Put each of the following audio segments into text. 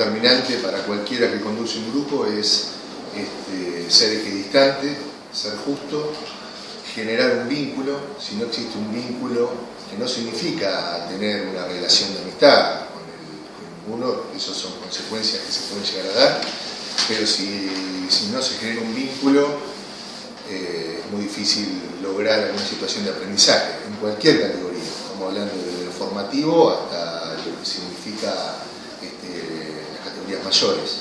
determinante para cualquiera que conduce un grupo es ser equidistante, ser justo, generar un vínculo. Si no existe un vínculo, que no significa tener una relación de amistad con ninguno, esas son consecuencias que se pueden llegar a dar, pero si no se genera un vínculo, es muy difícil lograr alguna situación de aprendizaje, en cualquier categoría. Estamos hablando de lo formativo hasta lo que significa las categorías mayores.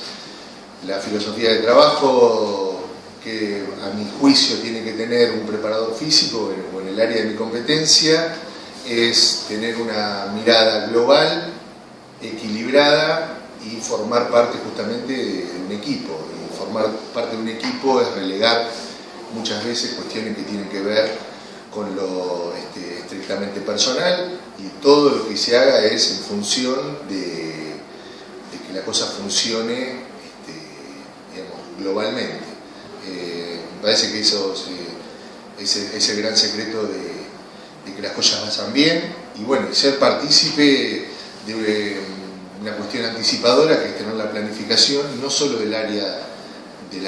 La filosofía de trabajo que a mi juicio tiene que tener un preparador físico o en el área de mi competencia es tener una mirada global, equilibrada y formar parte justamente de un equipo. Y formar parte de un equipo es relegar muchas veces cuestiones que tienen que ver con lo estrictamente personal, y todo lo que se haga es en función de que la cosa funcione digamos, globalmente. Me parece que eso es el gran secreto de que las cosas vayan bien, y bueno, ser partícipe de una cuestión anticipadora, que es tener la planificación no solo del área de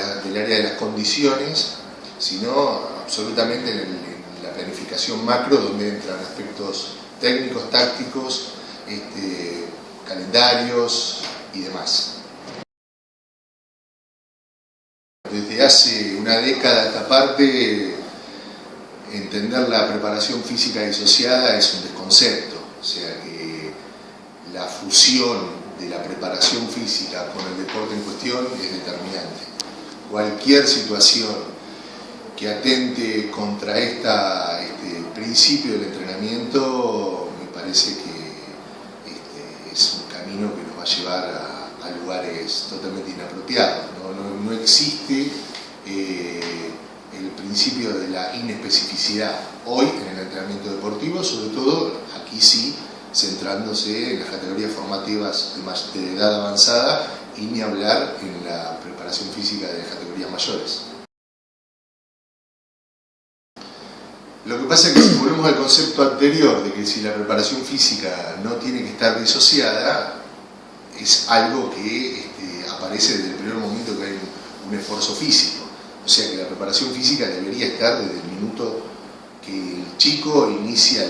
las condiciones, sino absolutamente en la planificación macro, donde entran aspectos técnicos, tácticos, calendarios y demás. Desde hace una década a esta parte, entender la preparación física disociada es un desconcepto, o sea que la fusión de la preparación física con el deporte en cuestión es determinante. Cualquier situación que atente contra este principio del entrenamiento, me parece que es un camino que nos va a llevar a lugares totalmente inapropiados. No existe el principio de la inespecificidad hoy en el entrenamiento deportivo, sobre todo aquí sí, centrándose en las categorías formativas de edad avanzada, y ni hablar en la preparación física de las categorías mayores. Lo que pasa es que si volvemos al concepto anterior de que si la preparación física no tiene que estar disociada, es algo que aparece desde el primer momento que hay un esfuerzo físico. O sea que la preparación física debería estar desde el minuto que el chico inicia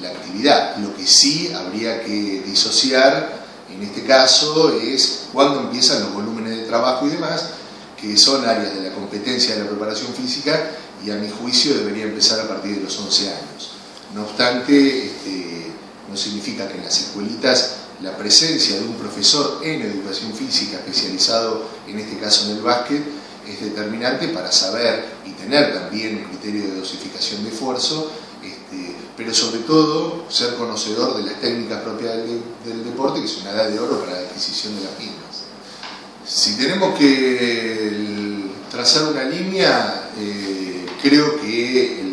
la actividad. Lo que sí habría que disociar en este caso es cuando empiezan los volúmenes de trabajo y demás, que son áreas de la competencia de la preparación física, y a mi juicio debería empezar a partir de los 11 años. No obstante, no significa que en las escuelitas la presencia de un profesor en educación física especializado, en este caso en el básquet, es determinante para saber y tener también un criterio de dosificación de esfuerzo, pero sobre todo ser conocedor de las técnicas propias del deporte, que es una edad de oro para la adquisición de las mismas. Si tenemos que trazar una línea, creo que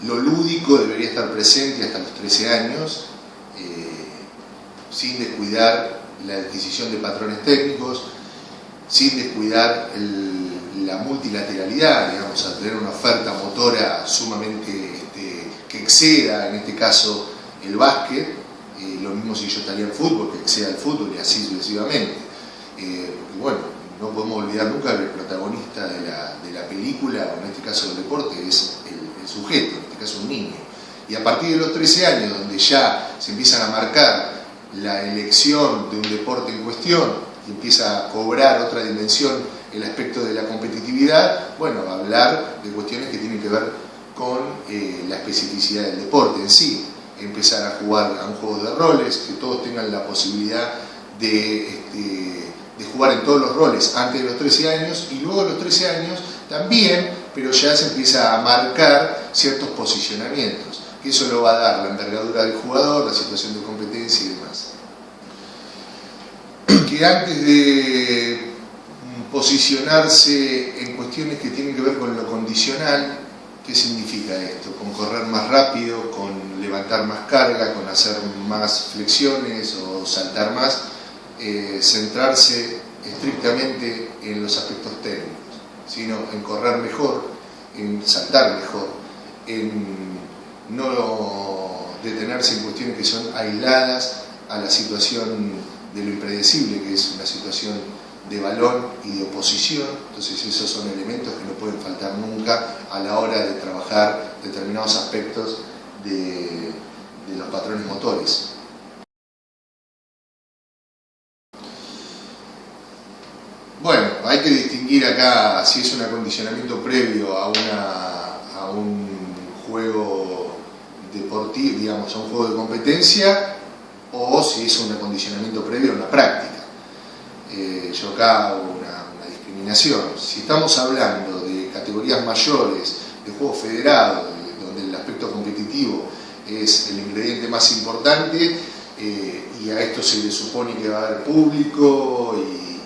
lo lúdico debería estar presente hasta los 13 años, sin descuidar la adquisición de patrones técnicos, sin descuidar la multilateralidad, digamos, a tener una oferta motora sumamente que exceda, en este caso, el básquet. Lo mismo si yo estaría en fútbol, que exceda el fútbol, y así sucesivamente. Porque bueno, no podemos olvidar nunca que el protagonista de la película, o en este caso del deporte, es el sujeto, en este caso un niño. Y a partir de los 13 años, donde ya se empiezan a marcar la elección de un deporte en cuestión, y empieza a cobrar otra dimensión el aspecto de la competitividad, bueno, hablar de cuestiones que tienen que ver con la especificidad del deporte en sí. Empezar a jugar a un juego de roles, que todos tengan la posibilidad de jugar en todos los roles antes de los 13 años, y luego a los 13 años también, pero ya se empieza a marcar ciertos posicionamientos, que eso lo va a dar la envergadura del jugador, la situación de competencia y demás. Que antes de posicionarse en cuestiones que tienen que ver con lo condicional, ¿qué significa esto? Con correr más rápido, con levantar más carga, con hacer más flexiones o saltar más, centrarse estrictamente en los aspectos técnicos, sino en correr mejor, en saltar mejor, en no detenerse en cuestiones que son aisladas a la situación de lo impredecible, que es una situación de balón y de oposición. Entonces esos son elementos que no pueden faltar nunca a la hora de trabajar determinados aspectos de los patrones motores. Bueno, hay que distinguir acá si es un acondicionamiento previo a un juego deportivo, digamos, a un juego de competencia, o si es un acondicionamiento previo a una práctica. Yo acá hago una discriminación. Si estamos hablando de categorías mayores, de juegos federados, donde el aspecto competitivo es el ingrediente más importante, y a esto se le supone que va a haber público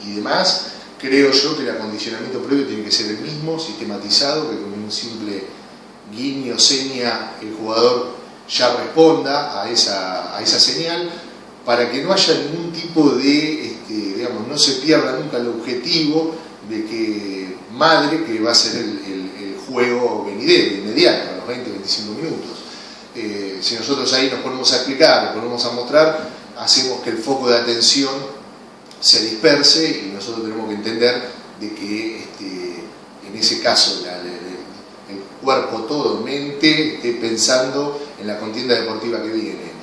y demás, creo yo que el acondicionamiento previo tiene que ser el mismo, sistematizado, que con un simple guiño, seña, el jugador ya responda a esa señal, para que no haya ningún tipo de, digamos, no se pierda nunca el objetivo de que madre, que va a ser el juego venidero, inmediato, a los 20-25 minutos. Si nosotros ahí nos ponemos a explicar, nos ponemos a mostrar, hacemos que el foco de atención se disperse, y nosotros tenemos que entender de que en ese caso el cuerpo, todo, mente, esté pensando en la contienda deportiva que viene.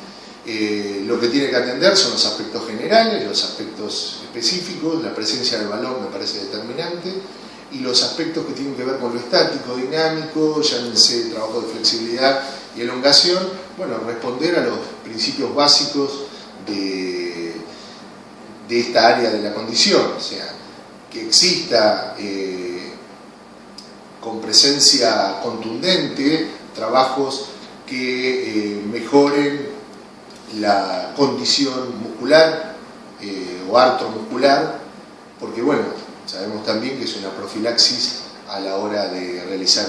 Lo que tiene que atender son los aspectos generales, los aspectos específicos, la presencia del balón me parece determinante, y los aspectos que tienen que ver con lo estático, dinámico, llámense trabajo de flexibilidad y elongación, bueno, responder a los principios básicos de esta área de la condición, o sea, que exista con presencia contundente trabajos que mejoren la condición muscular o artromuscular, porque bueno, sabemos también que es una profilaxis a la hora de realizar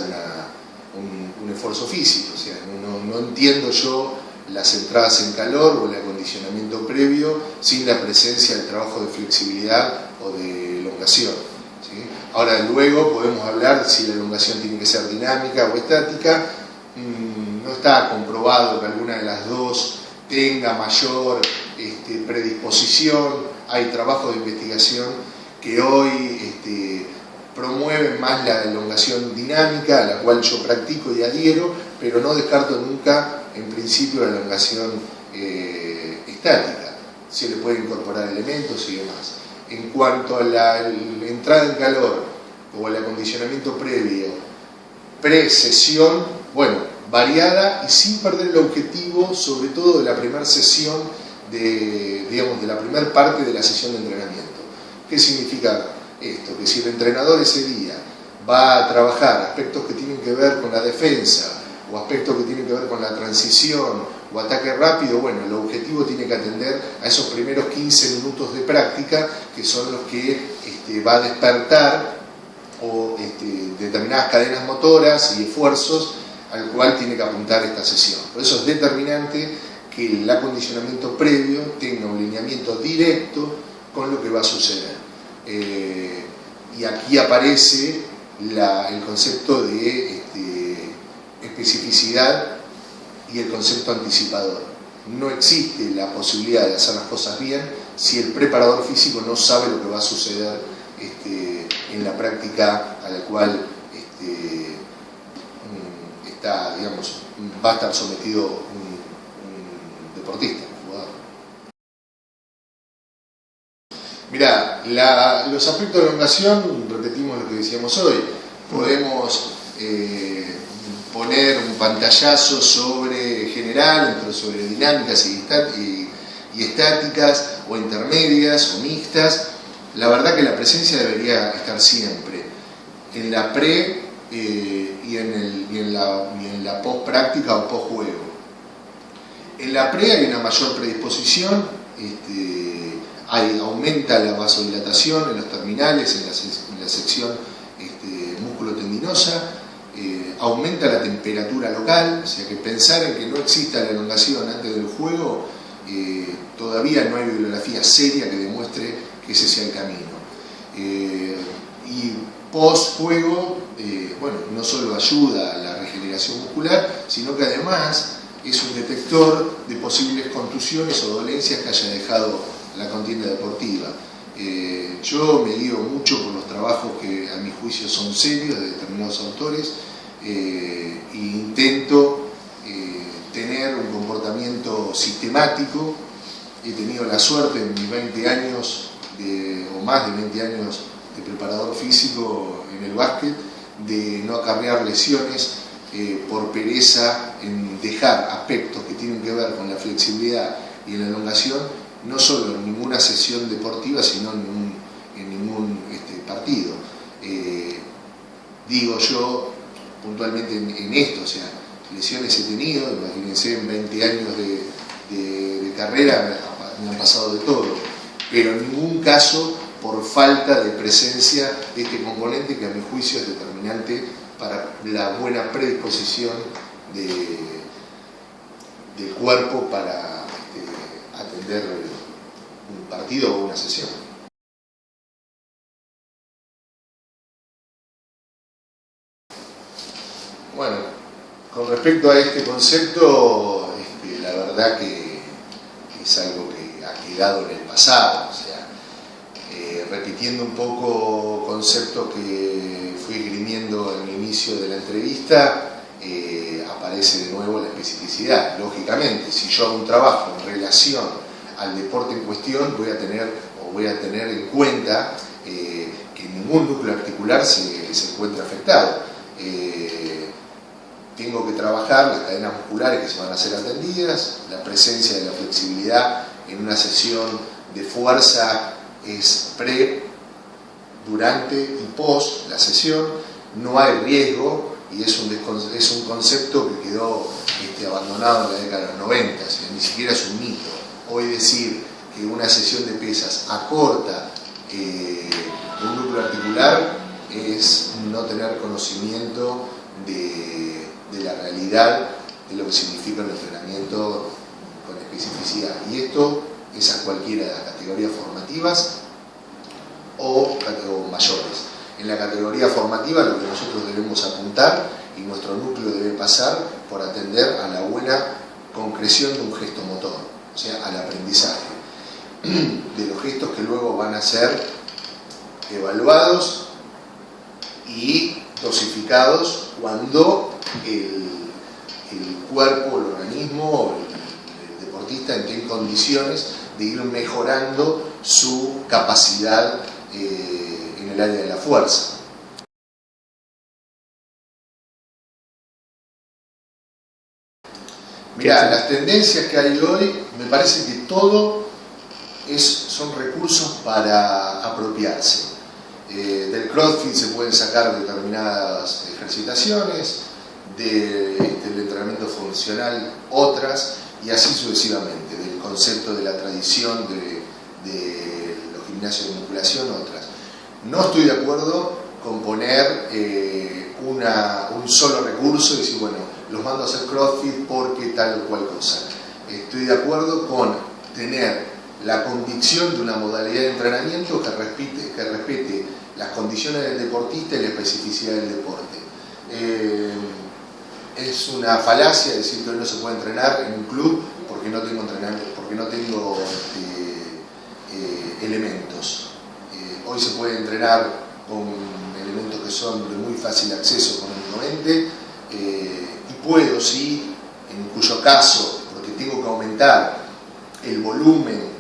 un esfuerzo físico, o sea, no entiendo yo las entradas en calor o el acondicionamiento previo sin la presencia del trabajo de flexibilidad o de elongación, ¿sí? Ahora luego podemos hablar si la elongación tiene que ser dinámica o estática. No está comprobado que alguna de las dos tenga mayor predisposición. Hay trabajos de investigación que hoy promueven más la elongación dinámica, a la cual yo practico y adhiero, pero no descarto nunca en principio la elongación estática. Se le pueden incorporar elementos y demás. En cuanto a la entrada en calor o el acondicionamiento previo, pre-sesión, bueno, variada y sin perder el objetivo, sobre todo de la primera sesión, digamos, de la primera parte de la sesión de entrenamiento. ¿Qué significa esto? Que si el entrenador ese día va a trabajar aspectos que tienen que ver con la defensa, o aspectos que tienen que ver con la transición o ataque rápido, bueno, el objetivo tiene que atender a esos primeros 15 minutos de práctica, que son los que va a despertar o determinadas cadenas motoras y esfuerzos al cual tiene que apuntar esta sesión. Por eso es determinante que el acondicionamiento previo tenga un lineamiento directo con lo que va a suceder. Y aquí aparece el concepto de especificidad y el concepto anticipador. No existe la posibilidad de hacer las cosas bien si el preparador físico no sabe lo que va a suceder en la práctica a la cual digamos, va a estar sometido un deportista, un jugador. Mirá, los aspectos de elongación, repetimos lo que decíamos hoy, podemos poner un pantallazo sobre general, sobre dinámicas y estáticas, o intermedias o mixtas. La verdad que la presencia debería estar siempre en la pre y en la post práctica o post juego. En la pre hay una mayor predisposición, aumenta la vasodilatación en los terminales, en la sección músculo-tendinosa, aumenta la temperatura local, o sea que pensar en que no exista la elongación antes del juego, todavía no hay bibliografía seria que demuestre que ese sea el camino. Y post juego, bueno, no solo ayuda a la regeneración muscular, sino que además es un detector de posibles contusiones o dolencias que haya dejado la contienda deportiva. Yo me guío mucho por los trabajos que a mi juicio son serios de determinados autores e intento tener un comportamiento sistemático. He tenido la suerte en mis 20 años o más de 20 años de preparador físico en el básquet de no acarrear lesiones por pereza en dejar aspectos que tienen que ver con la flexibilidad y la elongación, no solo en ninguna sesión deportiva, sino en ningún partido. Digo yo puntualmente en esto, o sea, lesiones he tenido, imagínense, en 20 años de carrera me han pasado de todo, pero en ningún caso por falta de presencia de este componente que a mi juicio es determinante para la buena predisposición del cuerpo para atender un partido o una sesión. Bueno, con respecto a este concepto, la verdad que es algo que ha quedado en el pasado, o sea, repitiendo un poco conceptos que fui esgrimiendo en el inicio de la entrevista, aparece de nuevo la especificidad. Lógicamente, si yo hago un trabajo en relación al deporte en cuestión, voy a tener en cuenta que ningún núcleo articular se encuentra afectado. Tengo que trabajar las cadenas musculares que se van a ser atendidas, la presencia de la flexibilidad en una sesión de fuerza es pre, durante y post la sesión, no hay riesgo y es un concepto que quedó abandonado en la década de los 90, o sea, ni siquiera es un mito. Hoy decir que una sesión de pesas acorta un núcleo articular es no tener conocimiento de la realidad de lo que significa el entrenamiento con especificidad. Y esto es a cualquiera de las categorías formativas o mayores. En la categoría formativa lo que nosotros debemos apuntar y nuestro núcleo debe pasar por atender a la buena concreción de un gesto motor, o sea, al aprendizaje de los gestos que luego van a ser evaluados y dosificados cuando el cuerpo, el organismo, el deportista esté en condiciones de ir mejorando su capacidad en el área de la fuerza. Mirá, las tendencias que hay hoy, me parece que todo son recursos para apropiarse. Del CrossFit se pueden sacar determinadas ejercitaciones, del entrenamiento funcional otras, y así sucesivamente, del concepto de la tradición de los gimnasios de musculación otras. No estoy de acuerdo con poner un solo recurso y decir, bueno, los mando a hacer CrossFit porque tal o cual cosa. Estoy de acuerdo con tener la convicción de una modalidad de entrenamiento que respete las condiciones del deportista y la especificidad del deporte. Es una falacia decir que hoy no se puede entrenar en un club porque no tengo elementos. Hoy se puede entrenar con elementos que son de muy fácil acceso económicamente y puedo, sí, en cuyo caso, porque tengo que aumentar el volumen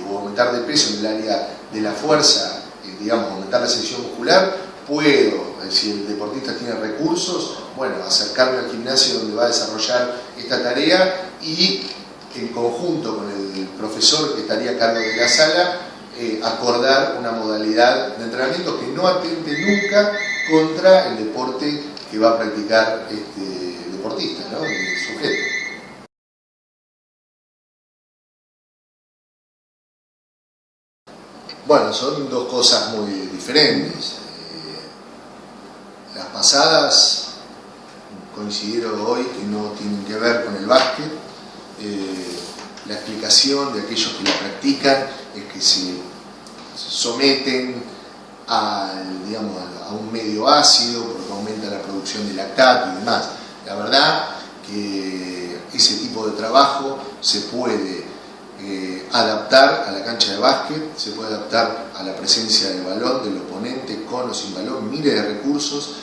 o aumentar de peso en el área de la fuerza, digamos, aumentar la sección muscular, puedo, si el deportista tiene recursos, bueno, acercarme al gimnasio donde va a desarrollar esta tarea y en conjunto con el profesor que estaría a cargo de la sala, acordar una modalidad de entrenamiento que no atente nunca contra el deporte que va a practicar el deportista, ¿no? El sujeto. Bueno, son dos cosas muy diferentes. Las pasadas coincidieron hoy que no tienen que ver con el básquet. La explicación de aquellos que lo practican es que se someten a un medio ácido porque aumenta la producción de lactato y demás. La verdad que ese tipo de trabajo se puede adaptar a la cancha de básquet, se puede adaptar a la presencia del balón, del oponente, con o sin balón, miles de recursos.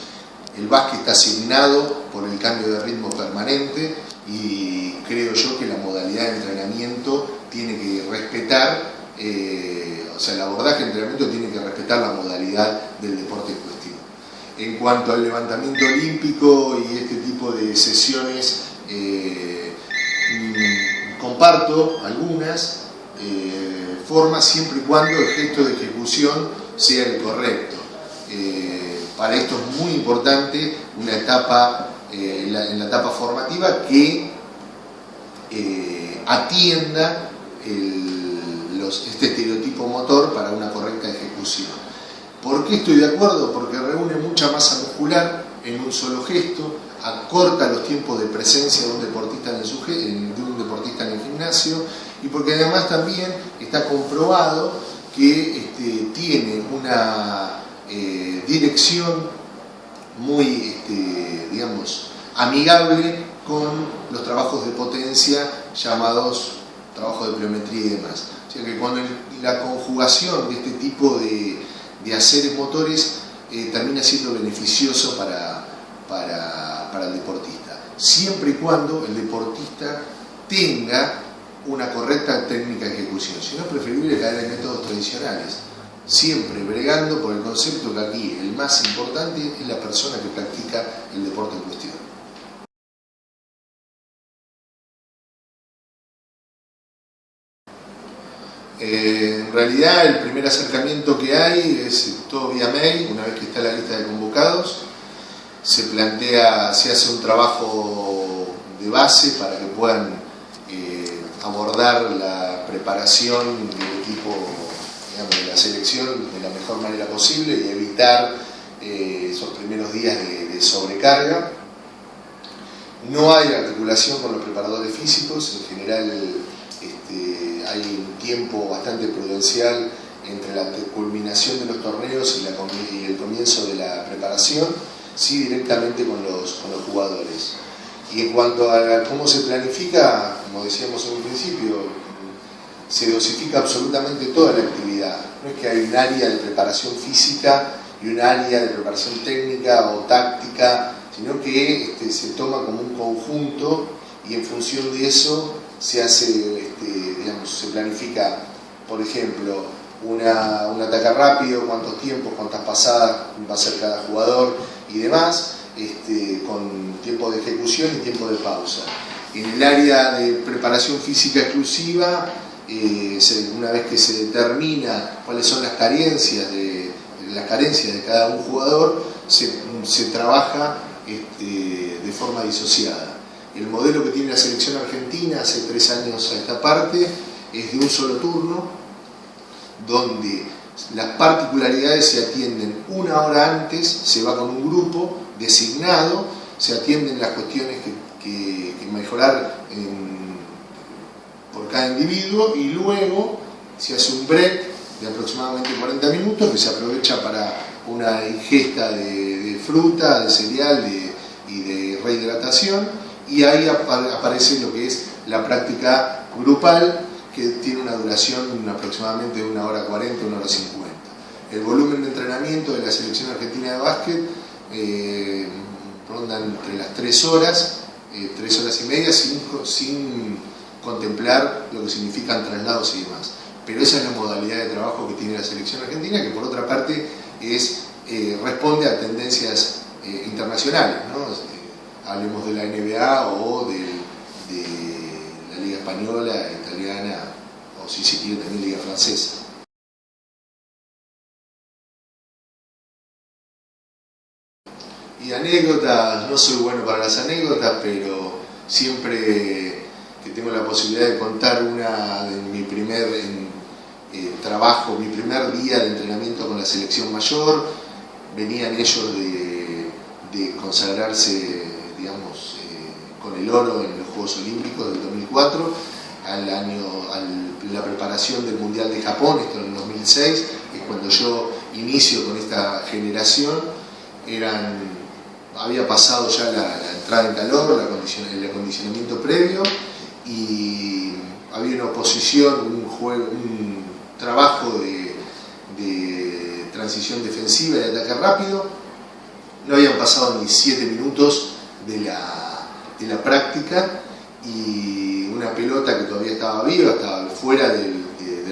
El básquet está asignado por el cambio de ritmo permanente y creo yo que la modalidad de entrenamiento tiene que respetar, o sea, el abordaje de entrenamiento tiene que respetar la modalidad del deporte en cuestión. En cuanto al levantamiento olímpico y este tipo de sesiones, comparto algunas formas siempre y cuando el gesto de ejecución sea el correcto. Para esto es muy importante una etapa, en la etapa formativa, que atienda este estereotipo motor para una correcta ejecución. ¿Por qué estoy de acuerdo? Porque reúne mucha masa muscular en un solo gesto, acorta los tiempos de presencia de un deportista en el gimnasio, y porque además también está comprobado que tiene una dirección muy, digamos, amigable con los trabajos de potencia llamados trabajos de pliometría y demás. O sea que cuando la conjugación de este tipo de haceres motores termina siendo beneficioso para el deportista, siempre y cuando el deportista tenga una correcta técnica de ejecución. Si no, es preferible caer en métodos tradicionales, siempre bregando por el concepto que aquí el más importante es la persona que practica el deporte en cuestión. En realidad el primer acercamiento que hay es todo vía mail. Una vez que está la lista de convocados, se hace un trabajo de base para que puedan abordar la preparación del equipo, digamos, de la selección de la mejor manera posible y evitar esos primeros días de sobrecarga. No hay articulación con los preparadores físicos, en general hay un tiempo bastante prudencial entre la culminación de los torneos y el comienzo de la preparación, sí directamente con los jugadores. Y en cuanto a cómo se planifica, como decíamos en un principio, se dosifica absolutamente toda la actividad. No es que hay un área de preparación física y un área de preparación técnica o táctica, sino que se toma como un conjunto y en función de eso se hace, digamos, se planifica, por ejemplo, un ataque rápido, cuántos tiempos, cuántas pasadas va a hacer cada jugador y demás, con tiempo de ejecución y tiempo de pausa. En el área de preparación física exclusiva, una vez que se determina cuáles son las carencias de cada un jugador, se trabaja de forma disociada. El modelo que tiene la selección argentina hace 3 años a esta parte es de un solo turno, donde las particularidades se atienden 1 hora antes, se va con un grupo designado, se atienden las cuestiones que mejorar por cada individuo, y luego se hace un break de aproximadamente 40 minutos que se aprovecha para una ingesta de fruta, de cereal y de rehidratación, y ahí aparece lo que es la práctica grupal, que tiene una duración aproximadamente de 1 hora 40, 1 hora 50. El volumen de entrenamiento de la selección argentina de básquet ronda entre las 3 horas, 3 horas y media, sin contemplar lo que significan traslados y demás. Pero esa es la modalidad de trabajo que tiene la selección argentina, que por otra parte responde a tendencias internacionales, ¿no? Hablemos de la NBA o de la Liga Española, Italiana, o si se quiere también Liga Francesa. Y anécdotas, no soy bueno para las anécdotas, pero siempre que tengo la posibilidad de contar una de mi primer trabajo, mi primer día de entrenamiento con la selección mayor, venían ellos de consagrarse, digamos, con el oro en los Juegos Olímpicos del 2004, la preparación del Mundial de Japón, esto en el 2006, que es cuando yo inicio con esta generación. Había pasado ya la entrada en calor, el acondicionamiento previo, y había una oposición, un trabajo de transición defensiva y de ataque rápido. No habían pasado ni 7 minutos de la práctica y una pelota que todavía estaba viva, estaba fuera del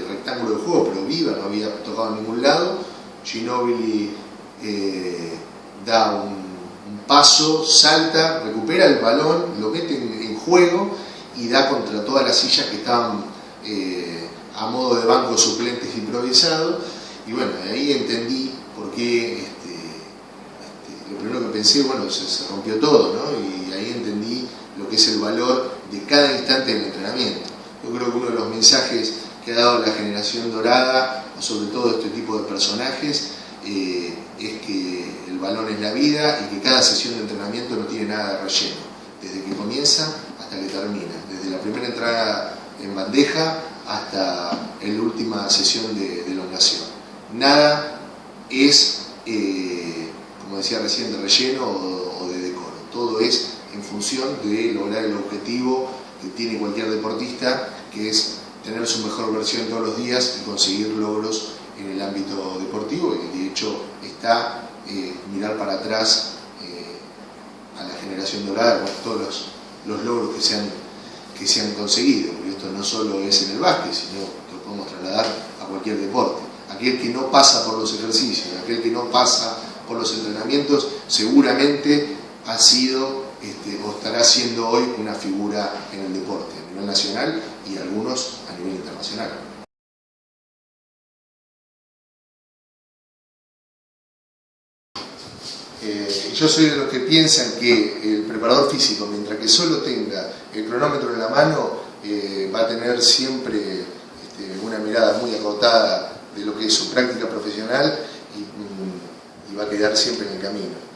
rectángulo de juego, pero viva, no había tocado en ningún lado. Ginóbili da un paso, salta, recupera el balón, lo mete en juego y da contra todas las sillas que estaban a modo de banco suplentes improvisados. Y bueno, ahí entendí por qué, lo primero que pensé, bueno, se rompió todo, ¿no? Y ahí entendí lo que es el valor de cada instante del entrenamiento. Yo creo que uno de los mensajes que ha dado la generación dorada, sobre todo este tipo de personajes, es que el balón es la vida y que cada sesión de entrenamiento no tiene nada de relleno, desde que comienza hasta que termina, desde la primera entrada en bandeja hasta la última sesión de elongación. Nada es, como decía recién, de relleno o de decoro. Todo es en función de lograr el objetivo que tiene cualquier deportista, que es tener su mejor versión todos los días y conseguir logros en el ámbito deportivo. Y de hecho está mirar para atrás a la generación dorada con todos los logros que se han conseguido, porque esto no solo es en el básquet, sino que lo podemos trasladar a cualquier deporte. Aquel que no pasa por los ejercicios, aquel que no pasa por los entrenamientos, seguramente ha sido o estará siendo hoy una figura en el deporte a nivel nacional y algunos a nivel internacional. Yo soy de los que piensan que el preparador físico, mientras que solo tenga el cronómetro en la mano, va a tener siempre una mirada muy acotada de lo que es su práctica profesional y va a quedar siempre en el camino.